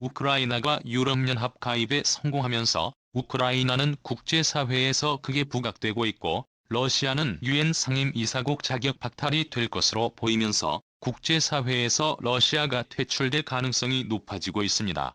우크라이나가 유럽연합 가입에 성공하면서 우크라이나는 국제사회에서 크게 부각되고 있고, 러시아는 유엔 상임이사국 자격 박탈이 될 것으로 보이면서 국제사회에서 러시아가 퇴출될 가능성이 높아지고 있습니다.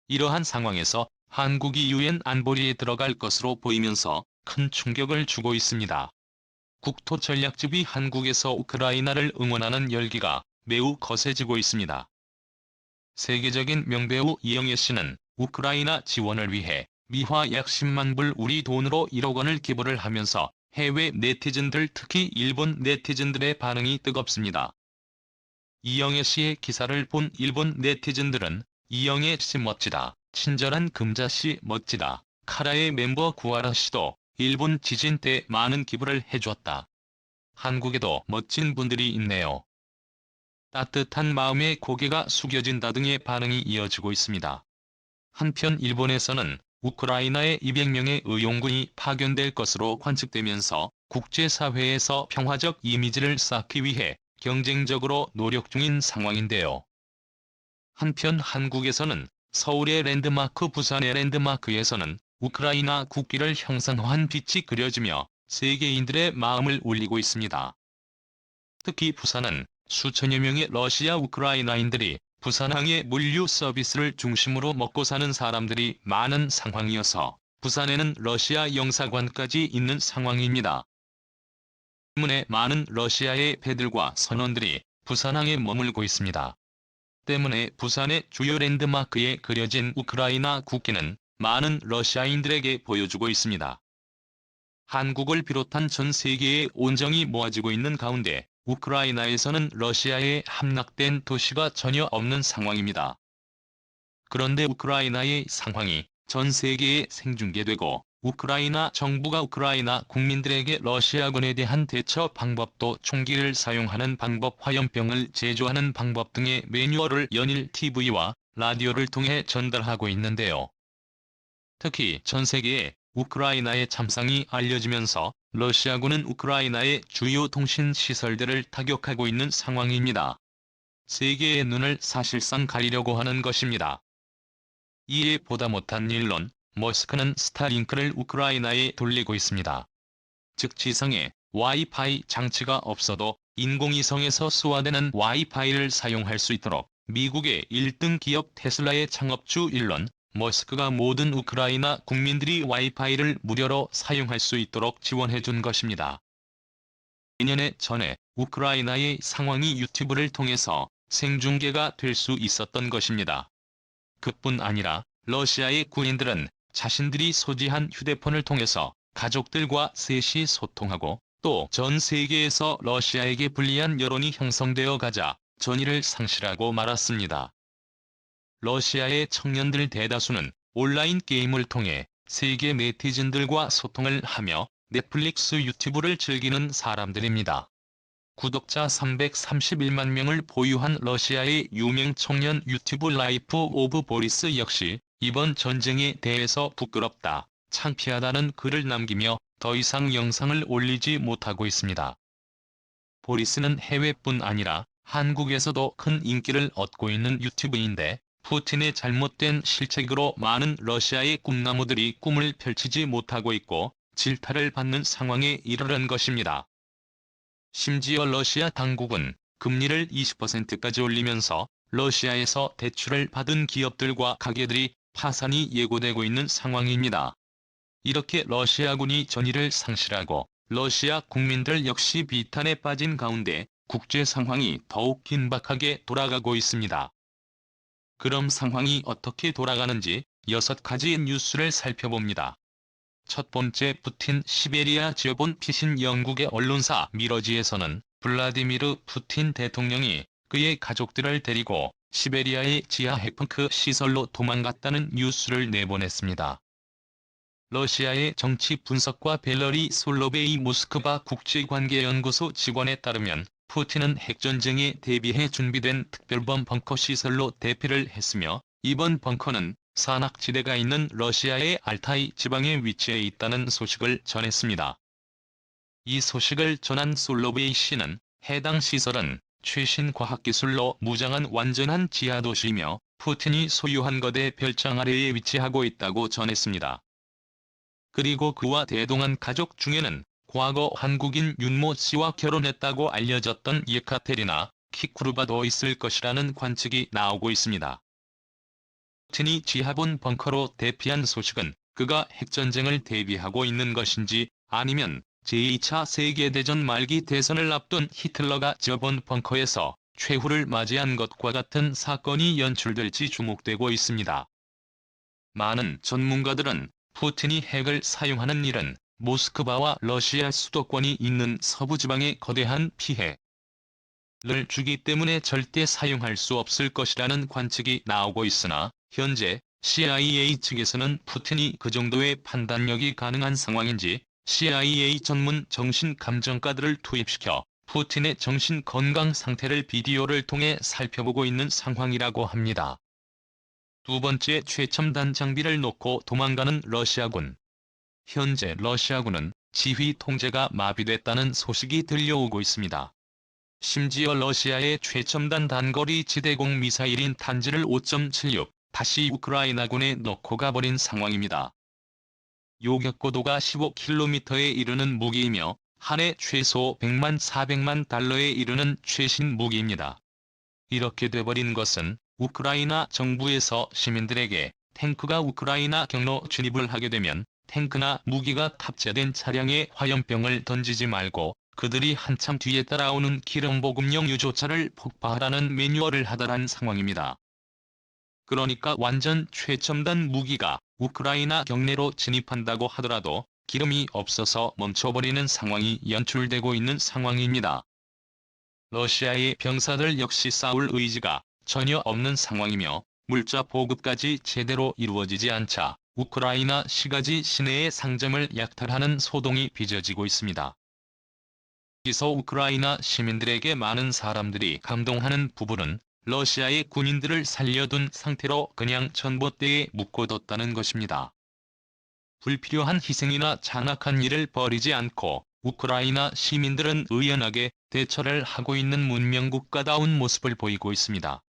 이러한 상황에서 한국이 유엔 안보리에 들어갈 것으로 보이면서 큰 충격을 주고 있습니다. 국토전략집이 한국에서 우크라이나를 응원하는 열기가 매우 거세지고 있습니다. 세계적인 명배우 이영애 씨는 우크라이나 지원을 위해 미화 약 10만 불 우리 돈으로 1억 원을 기부를 하면서 해외 네티즌들 특히 일본 네티즌들의 반응이 뜨겁습니다. 이영애 씨의 기사를 본 일본 네티즌들은 이영애 씨 멋지다, 친절한 금자 씨 멋지다, 카라의 멤버 구하라 씨도 일본 지진 때 많은 기부를 해줬다. 한국에도 멋진 분들이 있네요. 따뜻한 마음에 고개가 숙여진다 등의 반응이 이어지고 있습니다. 한편 일본에서는 우크라이나에 200명의 의용군이 파견될 것으로 관측되면서 국제사회에서 평화적 이미지를 쌓기 위해 경쟁적으로 노력 중인 상황인데요. 한편 한국에서는 서울의 랜드마크 부산의 랜드마크에서는 우크라이나 국기를 형상화한 빛이 그려지며 세계인들의 마음을 울리고 있습니다. 특히 부산은 수천여 명의 러시아 우크라이나인들이 부산항의 물류 서비스를 중심으로 먹고 사는 사람들이 많은 상황이어서 부산에는 러시아 영사관까지 있는 상황입니다. 때문에 많은 러시아의 배들과 선원들이 부산항에 머물고 있습니다. 때문에 부산의 주요 랜드마크에 그려진 우크라이나 국기는 많은 러시아인들에게 보여주고 있습니다. 한국을 비롯한 전 세계의 온정이 모아지고 있는 가운데 우크라이나에서는 러시아에 함락된 도시가 전혀 없는 상황입니다. 그런데 우크라이나의 상황이 전 세계에 생중계되고 우크라이나 정부가 우크라이나 국민들에게 러시아군에 대한 대처 방법도 총기를 사용하는 방법, 화염병을 제조하는 방법 등의 매뉴얼을 연일 TV와 라디오를 통해 전달하고 있는데요. 특히 전 세계에 우크라이나의 참상이 알려지면서 러시아군은 우크라이나의 주요 통신 시설들을 타격하고 있는 상황입니다. 세계의 눈을 사실상 가리려고 하는 것입니다. 이에 보다 못한 일론 머스크는 스타링크를 우크라이나에 돌리고 있습니다. 즉 지상에 와이파이 장치가 없어도 인공위성에서 쏘아대는 와이파이를 사용할 수 있도록 미국의 1등 기업 테슬라의 창업주 일론 머스크가 모든 우크라이나 국민들이 와이파이를 무료로 사용할 수 있도록 지원해준 것입니다. 2년 전에 우크라이나의 상황이 유튜브를 통해서 생중계가 될 수 있었던 것입니다. 그뿐 아니라 러시아의 군인들은 자신들이 소지한 휴대폰을 통해서 가족들과 셋이 소통하고 또 전 세계에서 러시아에게 불리한 여론이 형성되어 가자 전의를 상실하고 말았습니다. 러시아의 청년들 대다수는 온라인 게임을 통해 세계 네티즌들과 소통을 하며 넷플릭스 유튜브를 즐기는 사람들입니다. 구독자 331만 명을 보유한 러시아의 유명 청년 유튜브 라이프 오브 보리스 역시 이번 전쟁에 대해서 부끄럽다, 창피하다는 글을 남기며 더 이상 영상을 올리지 못하고 있습니다. 보리스는 해외뿐 아니라 한국에서도 큰 인기를 얻고 있는 유튜브인데 푸틴의 잘못된 실책으로 많은 러시아의 꿈나무들이 꿈을 펼치지 못하고 있고 질타를 받는 상황에 이르는 것입니다. 심지어 러시아 당국은 금리를 20%까지 올리면서 러시아에서 대출을 받은 기업들과 가게들이 파산이 예고되고 있는 상황입니다. 이렇게 러시아군이 전의를 상실하고 러시아 국민들 역시 비탄에 빠진 가운데 국제 상황이 더욱 긴박하게 돌아가고 있습니다. 그럼 상황이 어떻게 돌아가는지 6가지 뉴스를 살펴봅니다. 첫 번째, 푸틴 시베리아 지어본 피신. 영국의 언론사 미러지에서는 블라디미르 푸틴 대통령이 그의 가족들을 데리고 시베리아의 지하 핵펑크 시설로 도망갔다는 뉴스를 내보냈습니다. 러시아의 정치 분석가 벨러리 솔로베이 모스크바 국제관계연구소 직원에 따르면 푸틴은 핵전쟁에 대비해 준비된 특별범 벙커 시설로 대피를 했으며 이번 벙커는 산악지대가 있는 러시아의 알타이 지방에 위치해 있다는 소식을 전했습니다. 이 소식을 전한 솔로베이 씨는 해당 시설은 최신 과학기술로 무장한 완전한 지하도시이며 푸틴이 소유한 거대 별장 아래에 위치하고 있다고 전했습니다. 그리고 그와 대동한 가족 중에는 과거 한국인 윤모 씨와 결혼했다고 알려졌던 예카테리나 키쿠르바도 있을 것이라는 관측이 나오고 있습니다. 푸틴이 지하본 벙커로 대피한 소식은 그가 핵전쟁을 대비하고 있는 것인지 아니면 제2차 세계대전 말기 대선을 앞둔 히틀러가 지어본 벙커에서 최후를 맞이한 것과 같은 사건이 연출될지 주목되고 있습니다. 많은 전문가들은 푸틴이 핵을 사용하는 일은 모스크바와 러시아 수도권이 있는 서부지방의 거대한 피해를 주기 때문에 절대 사용할 수 없을 것이라는 관측이 나오고 있으나 현재 CIA 측에서는 푸틴이 그 정도의 판단력이 가능한 상황인지 CIA 전문 정신감정가들을 투입시켜 푸틴의 정신 건강 상태를 비디오를 통해 살펴보고 있는 상황이라고 합니다. 두 번째, 최첨단 장비를 놓고 도망가는 러시아군. 현재 러시아군은 지휘 통제가 마비됐다는 소식이 들려오고 있습니다. 심지어 러시아의 최첨단 단거리 지대공 미사일인 탄지를 5.76 다시 우크라이나군에 넣고 가버린 상황입니다. 요격고도가 15km에 이르는 무기이며 한 해 최소 100만 400만 달러에 이르는 최신 무기입니다. 이렇게 돼버린 것은 우크라이나 정부에서 시민들에게 탱크가 우크라이나 경로 진입을 하게 되면 탱크나 무기가 탑재된 차량에 화염병을 던지지 말고 그들이 한참 뒤에 따라오는 기름보급용 유조차를 폭파하라는 매뉴얼을 하달한 상황입니다. 그러니까 완전 최첨단 무기가 우크라이나 경내로 진입한다고 하더라도 기름이 없어서 멈춰버리는 상황이 연출되고 있는 상황입니다. 러시아의 병사들 역시 싸울 의지가 전혀 없는 상황이며 물자 보급까지 제대로 이루어지지 않자 우크라이나 시가지 시내의 상점을 약탈하는 소동이 빚어지고 있습니다. 여기서 우크라이나 시민들에게 많은 사람들이 감동하는 부분은 러시아의 군인들을 살려둔 상태로 그냥 전봇대에 묶어뒀다는 것입니다. 불필요한 희생이나 잔악한 일을 벌이지 않고 우크라이나 시민들은 의연하게 대처를 하고 있는 문명국가다운 모습을 보이고 있습니다.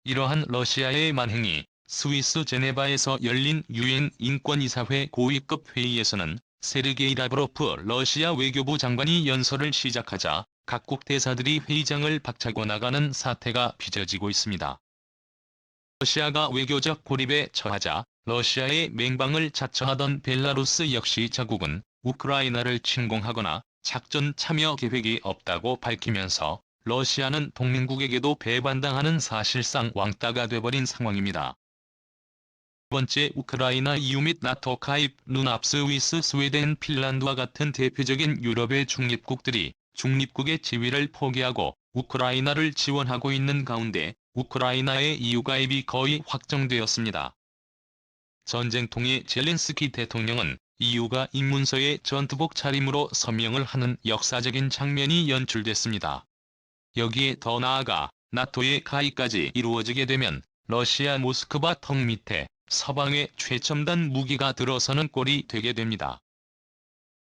이러한 러시아의 만행이 스위스 제네바에서 열린 유엔 인권이사회 고위급 회의에서는 세르게이 라브로프 러시아 외교부 장관이 연설을 시작하자 각국 대사들이 회의장을 박차고 나가는 사태가 빚어지고 있습니다. 러시아가 외교적 고립에 처하자 러시아의 맹방을 자처하던 벨라루스 역시 자국은 우크라이나를 침공하거나 작전 참여 계획이 없다고 밝히면서 러시아는 동맹국에게도 배반당하는 사실상 왕따가 돼버린 상황입니다. 두 번째, 우크라이나 EU 및 나토 가입, 눈앞 스위스, 스웨덴, 핀란드와 같은 대표적인 유럽의 중립국들이 중립국의 지위를 포기하고 우크라이나를 지원하고 있는 가운데 우크라이나의 EU 가입이 거의 확정되었습니다. 전쟁통의 젤렌스키 대통령은 EU가 입문서에 전투복 차림으로 서명을 하는 역사적인 장면이 연출됐습니다. 여기에 더 나아가 나토의 가입까지 이루어지게 되면 러시아 모스크바 턱 밑에 서방의 최첨단 무기가 들어서는 꼴이 되게 됩니다.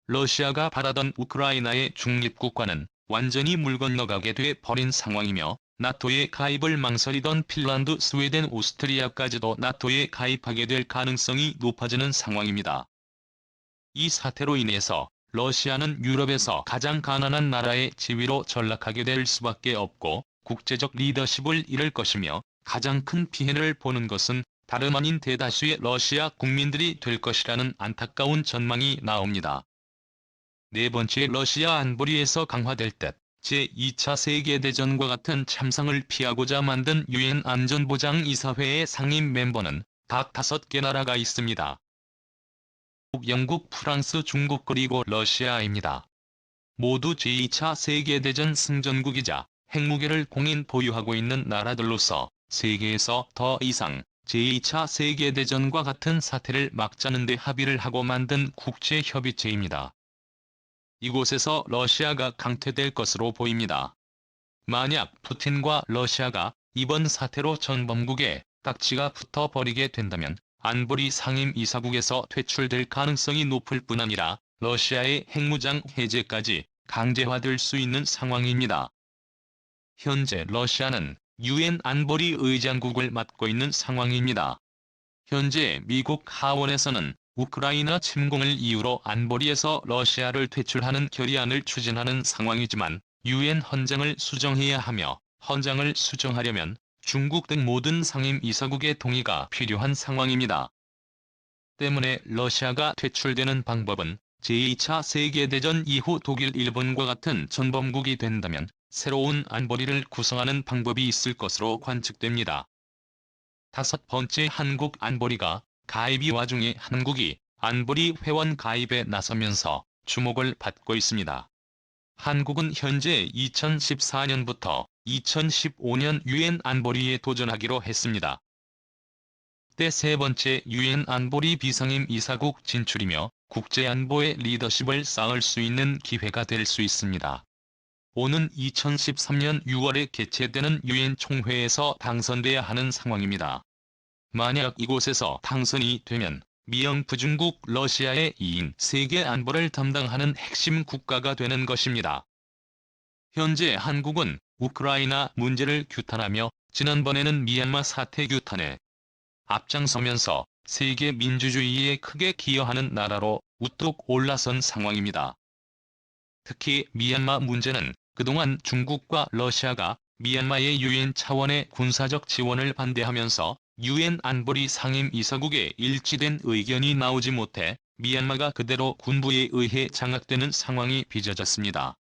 러시아가 바라던 우크라이나의 중립국가는 완전히 물 건너가게 돼 버린 상황이며 나토에 가입을 망설이던 핀란드, 스웨덴, 오스트리아까지도 나토에 가입하게 될 가능성이 높아지는 상황입니다. 이 사태로 인해서 러시아는 유럽에서 가장 가난한 나라의 지위로 전락하게 될 수밖에 없고 국제적 리더십을 잃을 것이며 가장 큰 피해를 보는 것은 다름 아닌 대다수의 러시아 국민들이 될 것이라는 안타까운 전망이 나옵니다. 네 번째, 러시아 안보리에서 강화될 듯 제2차 세계대전과 같은 참상을 피하고자 만든 유엔 안전보장이사회의 상임 멤버는 각 5개 나라가 있습니다. 영국, 프랑스, 중국 그리고 러시아입니다. 모두 제2차 세계대전 승전국이자 핵무기를 공인 보유하고 있는 나라들로서 세계에서 더 이상 제2차 세계대전과 같은 사태를 막자는 데 합의를 하고 만든 국제협의체입니다. 이곳에서 러시아가 강퇴될 것으로 보입니다. 만약 푸틴과 러시아가 이번 사태로 전범국에 딱지가 붙어버리게 된다면 안보리 상임이사국에서 퇴출될 가능성이 높을 뿐 아니라 러시아의 핵무장 해제까지 강제화될 수 있는 상황입니다. 현재 러시아는 유엔 안보리 의장국을 맡고 있는 상황입니다. 현재 미국 하원에서는 우크라이나 침공을 이유로 안보리에서 러시아를 퇴출하는 결의안을 추진하는 상황이지만 유엔 헌장을 수정해야 하며 헌장을 수정하려면 중국 등 모든 상임이사국의 동의가 필요한 상황입니다. 때문에 러시아가 퇴출되는 방법은 제2차 세계대전 이후 독일, 일본과 같은 전범국이 된다면 새로운 안보리를 구성하는 방법이 있을 것으로 관측됩니다. 다섯 번째, 한국 안보리가 가입이 와중에 한국이 안보리 회원 가입에 나서면서 주목을 받고 있습니다. 한국은 현재 2014년부터 2015년 유엔 안보리에 도전하기로 했습니다. 때 세 번째 유엔 안보리 비상임 이사국 진출이며 국제안보의 리더십을 쌓을 수 있는 기회가 될 수 있습니다. 오는 2013년 6월에 개최되는 유엔 총회에서 당선돼야 하는 상황입니다. 만약 이곳에서 당선이 되면 미영 부중국 러시아의 2인 세계 안보를 담당하는 핵심 국가가 되는 것입니다. 현재 한국은 우크라이나 문제를 규탄하며 지난번에는 미얀마 사태 규탄에 앞장서면서 세계 민주주의에 크게 기여하는 나라로 우뚝 올라선 상황입니다. 특히 미얀마 문제는 그동안 중국과 러시아가 미얀마의 유엔 차원의 군사적 지원을 반대하면서 유엔 안보리 상임이사국에 일치된 의견이 나오지 못해 미얀마가 그대로 군부에 의해 장악되는 상황이 빚어졌습니다.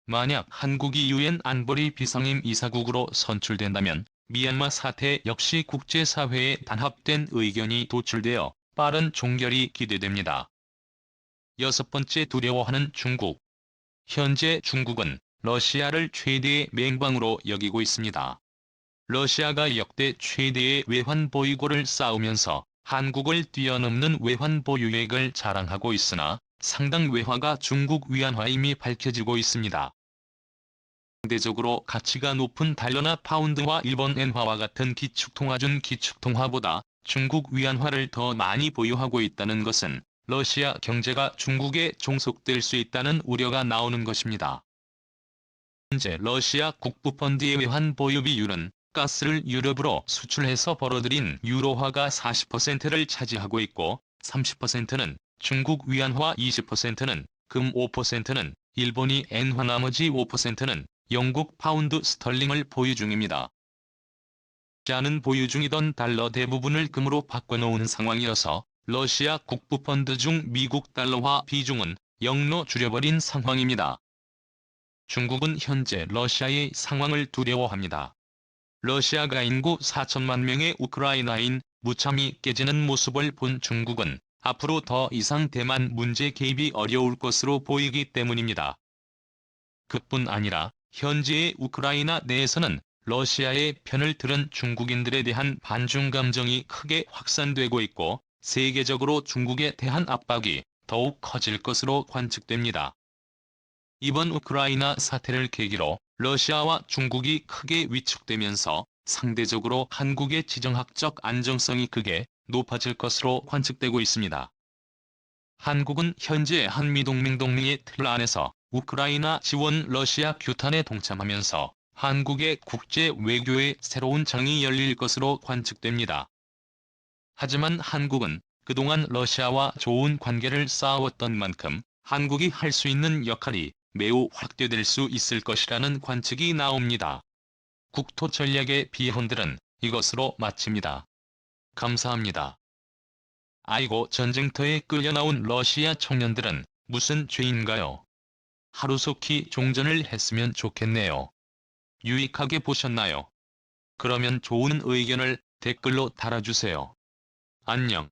만약 한국이 유엔 안보리 비상임이사국으로 선출된다면 미얀마 사태 역시 국제사회의 단합된 의견이 도출되어 빠른 종결이 기대됩니다. 여섯 번째, 두려워하는 중국. 현재 중국은 러시아를 최대의 맹방으로 여기고 있습니다. 러시아가 역대 최대의 외환 보유고를 쌓으면서 한국을 뛰어넘는 외환 보유액을 자랑하고 있으나 상당 외화가 중국 위안화임이 밝혀지고 있습니다. 상대적으로 가치가 높은 달러나 파운드와 일본 엔화와 같은 기축통화준 기축통화보다 중국 위안화를 더 많이 보유하고 있다는 것은 러시아 경제가 중국에 종속될 수 있다는 우려가 나오는 것입니다. 현재 러시아 국부펀드의 외환 보유 비율은 가스를 유럽으로 수출해서 벌어들인 유로화가 40%를 차지하고 있고 30%는 중국 위안화, 20%는 금, 5%는 일본이 엔화, 나머지 5%는 영국 파운드 스털링을 보유 중입니다. 러시아는 보유 중이던 달러 대부분을 금으로 바꿔놓은 상황이어서 러시아 국부펀드 중 미국 달러화 비중은 0로 줄여버린 상황입니다. 중국은 현재 러시아의 상황을 두려워합니다. 러시아가 인구 4천만 명의 우크라이나인 무참히 깨지는 모습을 본 중국은 앞으로 더 이상 대만 문제 개입이 어려울 것으로 보이기 때문입니다. 그뿐 아니라 현재의 우크라이나 내에서는 러시아의 편을 들은 중국인들에 대한 반중 감정이 크게 확산되고 있고 세계적으로 중국에 대한 압박이 더욱 커질 것으로 관측됩니다. 이번 우크라이나 사태를 계기로 러시아와 중국이 크게 위축되면서 상대적으로 한국의 지정학적 안정성이 크게 높아질 것으로 관측되고 있습니다. 한국은 현재 한미동맹의 틀 안에서 우크라이나 지원 러시아 규탄에 동참하면서 한국의 국제 외교의 새로운 장이 열릴 것으로 관측됩니다. 하지만 한국은 그동안 러시아와 좋은 관계를 쌓아왔던 만큼 한국이 할 수 있는 역할이 매우 확대될 수 있을 것이라는 관측이 나옵니다. 국토 전략의 비혼들은 이것으로 마칩니다. 감사합니다. 아이고, 전쟁터에 끌려나온 러시아 청년들은 무슨 죄인가요? 하루속히 종전을 했으면 좋겠네요. 유익하게 보셨나요? 그러면 좋은 의견을 댓글로 달아주세요. 안녕.